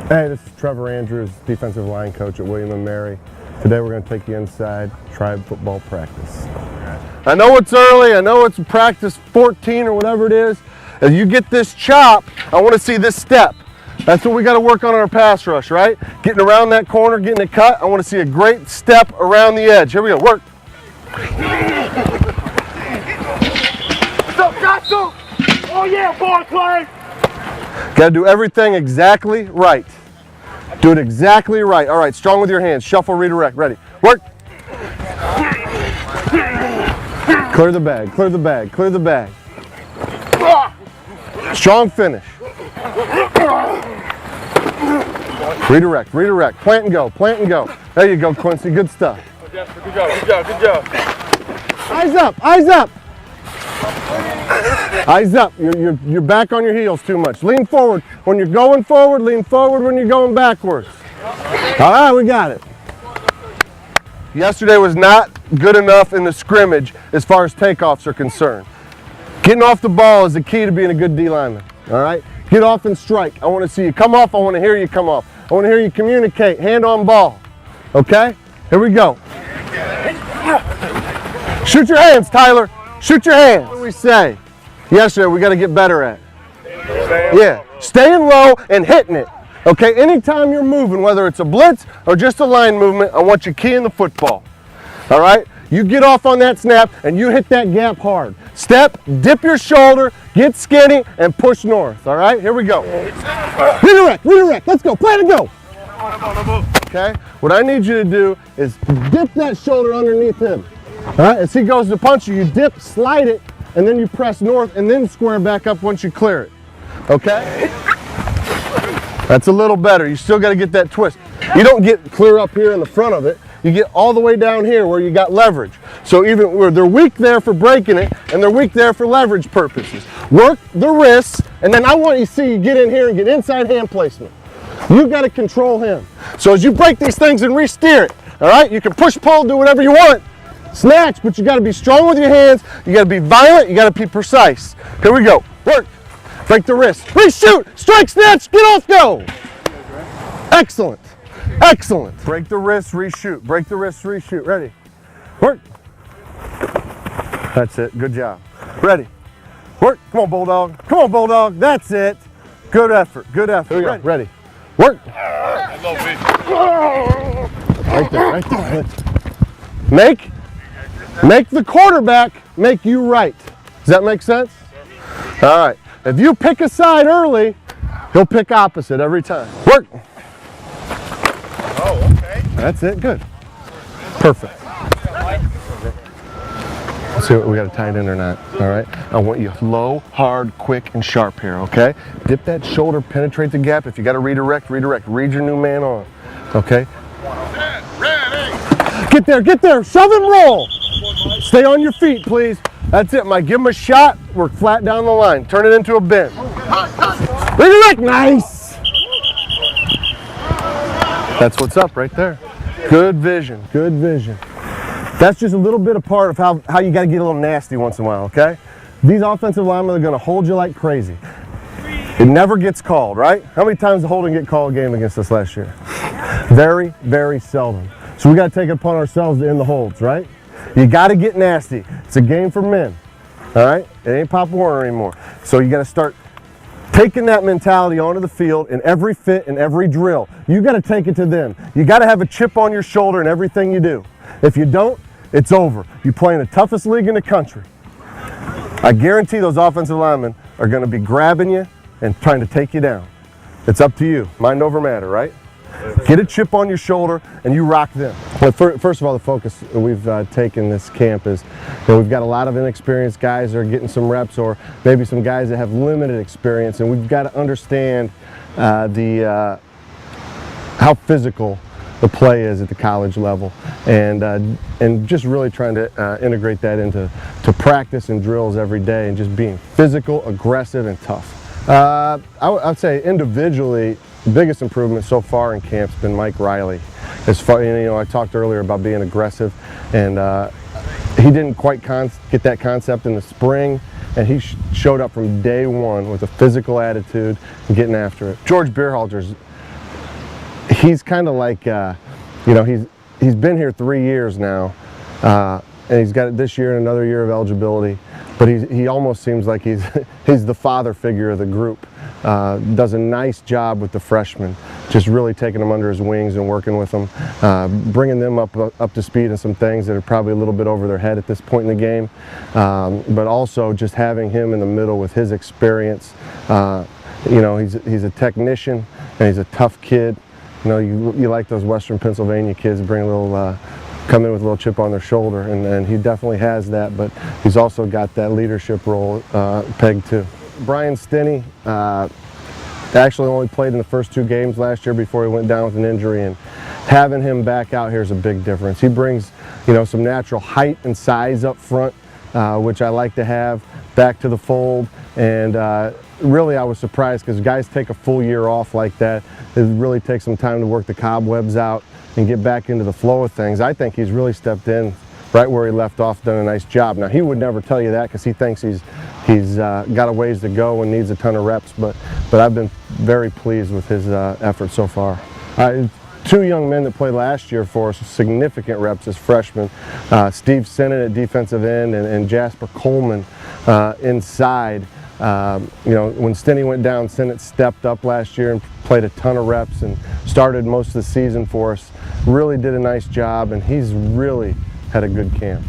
Hey, this is Trevor Andrews, defensive line coach at William & Mary. Today we're going to take you inside tribe football practice. I know it's early, I know it's practice 14 or whatever it is. As you get this chop, I want to see this step. That's what we got to work on in our pass rush, right? Getting around that corner, getting it cut. I want to see a great step around the edge. Here we go, work. Oh yeah, boy, Clay! Got to do everything exactly right. Do it exactly right. All right, strong with your hands. Shuffle, redirect. Ready. Work. Clear the bag, clear the bag, clear the bag. Strong finish. Redirect, redirect. Plant and go, plant and go. There you go, Quincy. Good stuff. Good job, good job, good job. Eyes up, eyes up. Eyes up. You're back on your heels too much. Lean forward. When you're going forward, lean forward when you're going backwards. All right, we got it. Yesterday was not good enough in the scrimmage as far as takeoffs are concerned. Getting off the ball is the key to being a good D lineman. All right? Get off and strike. I want to see you come off. I want to hear you come off. I want to hear you communicate. Hand on ball. Okay? Here we go. Shoot your hands, Tyler. Shoot your hands. What do we say? Yesterday, we got to get better at. Yeah, staying low and hitting it. Okay, anytime you're moving, whether it's a blitz or just a line movement, I want you keying the football. All right, you get off on that snap and you hit that gap hard. Step, dip your shoulder, get skinny, and push north. All right, here we go. Redirect, redirect. Let's go. Plan to go. Okay, what I need you to do is dip that shoulder underneath him. All right, as he goes to punch you, you dip, slide it, and then you press north and then square back up once you clear it. Okay? That's a little better. You still got to get that twist. You don't get clear up here in the front of it. You get all the way down here where you got leverage. So even where they're weak there for breaking it and they're weak there for leverage purposes. Work the wrists, and then I want you to see you get in here and get inside hand placement. You've got to control him. So as you break these things and re-steer it, all right? You can push, pull, do whatever you want. Snatch, but you got to be strong with your hands. You got to be violent. You got to be precise. Here we go. Work. Break the wrist. Reshoot. Strike, snatch. Get off. Go. Excellent. Excellent. Break the wrist. Reshoot. Break the wrist. Reshoot. Ready. Work. That's it. Good job. Ready. Work. Come on, Bulldog. Come on, Bulldog. That's it. Good effort. Good effort. Here we go. Ready. Work. Right there. Right there. Make the quarterback make you right. Does that make sense? All right. If you pick a side early, he'll pick opposite every time. Work. Oh, okay. That's it. Good. Perfect. Let's see what we got to tie it in or not. All right. I want you low, hard, quick, and sharp here. Okay. Dip that shoulder, penetrate the gap. If you got to redirect, redirect. Read your new man on. Okay. Get there. Get there. Shove and roll. Stay on your feet, please. That's it, Mike. Give him a shot. Work flat down the line. Turn it into a bend. Redirect. Nice. That's what's up right there. Good vision. Good vision. That's just a little bit of part of how you got to get a little nasty once in a while, okay? These offensive linemen are going to hold you like crazy. It never gets called, right? How many times did Holding get called a game against us last year? Very, very seldom. So we got to take it upon ourselves to end the holds, right? You got to get nasty. It's a game for men, all right? It ain't Pop Warner anymore. So you got to start taking that mentality onto the field in every fit and every drill. You got to take it to them. You got to have a chip on your shoulder in everything you do. If you don't, it's over. You play in the toughest league in the country. I guarantee those offensive linemen are going to be grabbing you and trying to take you down. It's up to you. Mind over matter, right? Get a chip on your shoulder and you rock them. Well, first of all, the focus we've taken this camp is we've got a lot of inexperienced guys that are getting some reps, or maybe some guys that have limited experience, and we've got to understand how physical the play is at the college level, and just really trying to integrate that into practice and drills every day, and just being physical, aggressive, and tough. I would say individually, the biggest improvement so far in camp's been Mike Riley. As far, I talked earlier about being aggressive, and he didn't quite get that concept in the spring, and he showed up from day one with a physical attitude and getting after it. George Beerhalter's he's kind of like, you know, he's been here 3 years now, and he's got this year and another year of eligibility. But he almost seems like he's the father figure of the group. Does a nice job with the freshmen, just really taking them under his wings and working with them, bringing them up to speed on some things that are probably a little bit over their head at this point in the game. But also just having him in the middle with his experience. You know, he's a technician and he's a tough kid. You know, you like those Western Pennsylvania kids, bring a little. Come in with a little chip on their shoulder, and he definitely has that, but he's also got that leadership role pegged too. Brian Stinney actually only played in the first 2 games last year before he went down with an injury, and having him back out here is a big difference. He brings, you know, some natural height and size up front, which I like to have, back to the fold, and really I was surprised because guys take a full year off like that. It really takes some time to work the cobwebs out and get back into the flow of things. I think he's really stepped in right where he left off, done a nice job. Now, he would never tell you that because he thinks he's got a ways to go and needs a ton of reps, but I've been very pleased with his effort so far. 2 young men that played last year for us, significant reps as freshmen. Steve Sinnott at defensive end and Jasper Coleman inside. You know, when Stinney went down, Sinnott stepped up last year and played a ton of reps and started most of the season for us. Really did a nice job, and he's really had a good camp.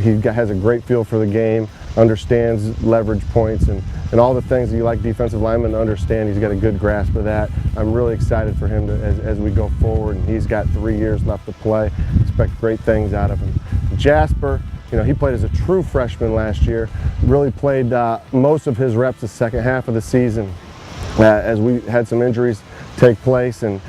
He has a great feel for the game, understands leverage points and all the things that you like defensive linemen to understand. He's got a good grasp of that. I'm really excited for him as we go forward, and he's got 3 years left to play. Expect great things out of him. Jasper, you know, he played as a true freshman last year, really played most of his reps the second half of the season as we had some injuries take place, and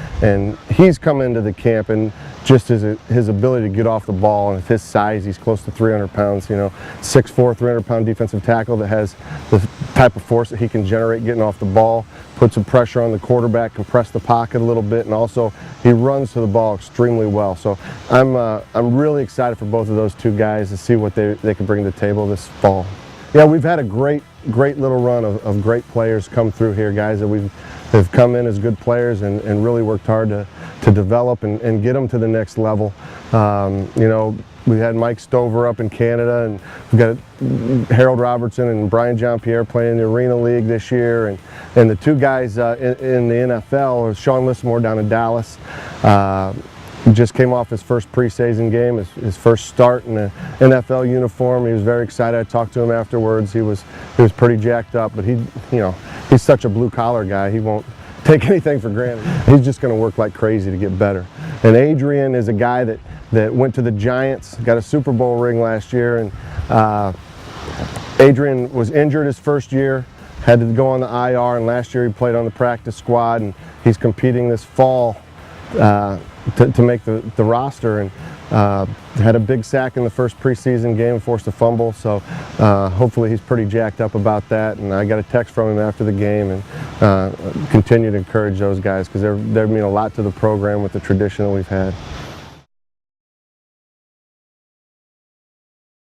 he's come into the camp, and just his ability to get off the ball, and with his size, he's close to 300 pounds, you know, 6'4", 300-pound defensive tackle that has the type of force that he can generate getting off the ball, put some pressure on the quarterback, compress the pocket a little bit, and also he runs to the ball extremely well. So I'm really excited for both of those 2 guys to see what they can bring to the table this fall. Yeah, we've had a great little run of great players come through here, guys that have come in as good players and really worked hard to develop and get them to the next level. You know, we had Mike Stover up in Canada, and we've got Harold Robertson and Brian Jean-Pierre playing in the Arena League this year, and the 2 guys in the NFL are Sean Lismore down in Dallas. Just came off his first preseason game, his first start in an NFL uniform. He was very excited. I talked to him afterwards. He was pretty jacked up, but he's such a blue collar guy. He won't take anything for granted. He's just going to work like crazy to get better. And Adrian is a guy that went to the Giants, got a Super Bowl ring last year, and Adrian was injured his first year, had to go on the IR, and last year he played on the practice squad, and he's competing this fall to make the roster, and had a big sack in the first preseason game, forced a fumble, so hopefully he's pretty jacked up about that. And I got a text from him after the game, and continue to encourage those guys because they mean a lot to the program with the tradition that we've had.